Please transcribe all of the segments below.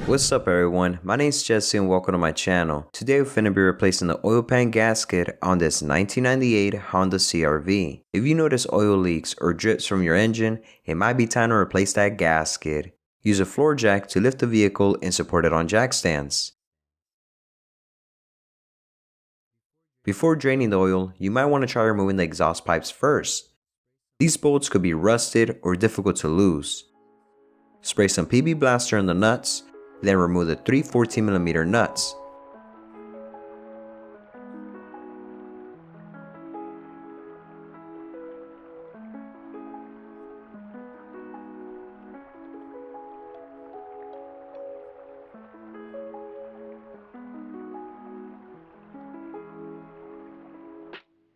What's up everyone, my name is Jesse and welcome to my channel. Today we're finna be replacing the oil pan gasket on this 1998 Honda CRV. If you notice oil leaks or drips from your engine, it might be time to replace that gasket. Use a floor jack to lift the vehicle and support it on jack stands. Before draining the oil, you might want to try removing the exhaust pipes first. These bolts could be rusted or difficult to lose. Spray some PB Blaster on the nuts, then remove the 3 14mm nuts.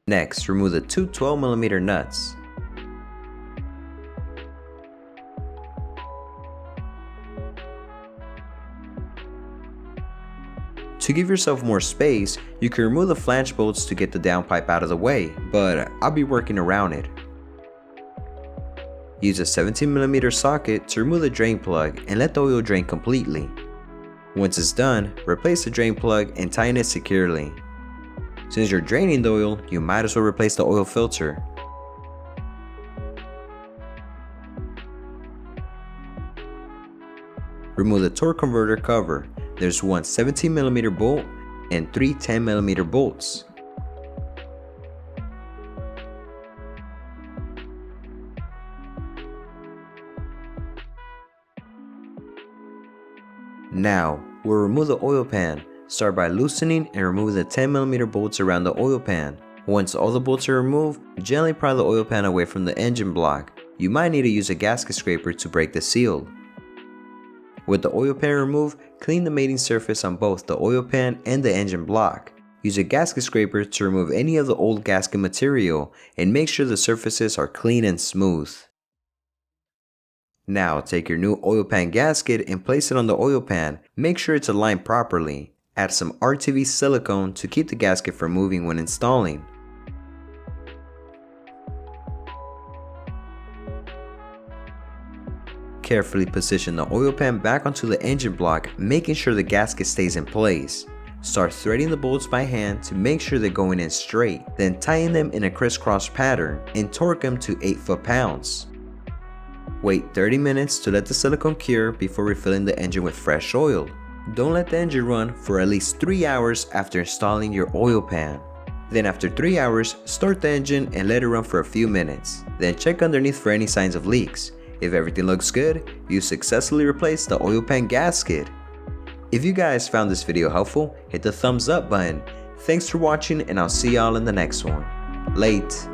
Next, remove the 2 12mm nuts. To give yourself more space, you can remove the flange bolts to get the downpipe out of the way, but I'll be working around it. Use a 17mm socket to remove the drain plug and let the oil drain completely. Once it's done, replace the drain plug and tighten it securely. Since you're draining the oil, you might as well replace the oil filter. Remove the torque converter cover. There's one 17mm bolt and 3 10mm bolts. Now, we'll remove the oil pan. Start by loosening and remove the 10mm bolts around the oil pan. Once all the bolts are removed, gently pry the oil pan away from the engine block. You might need to use a gasket scraper to break the seal. With the oil pan removed, clean the mating surface on both the oil pan and the engine block. Use a gasket scraper to remove any of the old gasket material and make sure the surfaces are clean and smooth. Now take your new oil pan gasket and place it on the oil pan. Make sure it's aligned properly. Add some RTV silicone to keep the gasket from moving when installing. Carefully position the oil pan back onto the engine block, making sure the gasket stays in place. Start threading the bolts by hand to make sure they're going in straight, then tighten them in a crisscross pattern and torque them to 8 foot-pounds. Wait 30 minutes to let the silicone cure before refilling the engine with fresh oil. Don't let the engine run for at least 3 hours after installing your oil pan. Then after 3 hours, start the engine and let it run for a few minutes. Then check underneath for any signs of leaks. If everything looks good, you successfully replaced the oil pan gasket. If you guys found this video helpful, hit the thumbs up button. Thanks for watching and I'll see y'all in the next one. Late.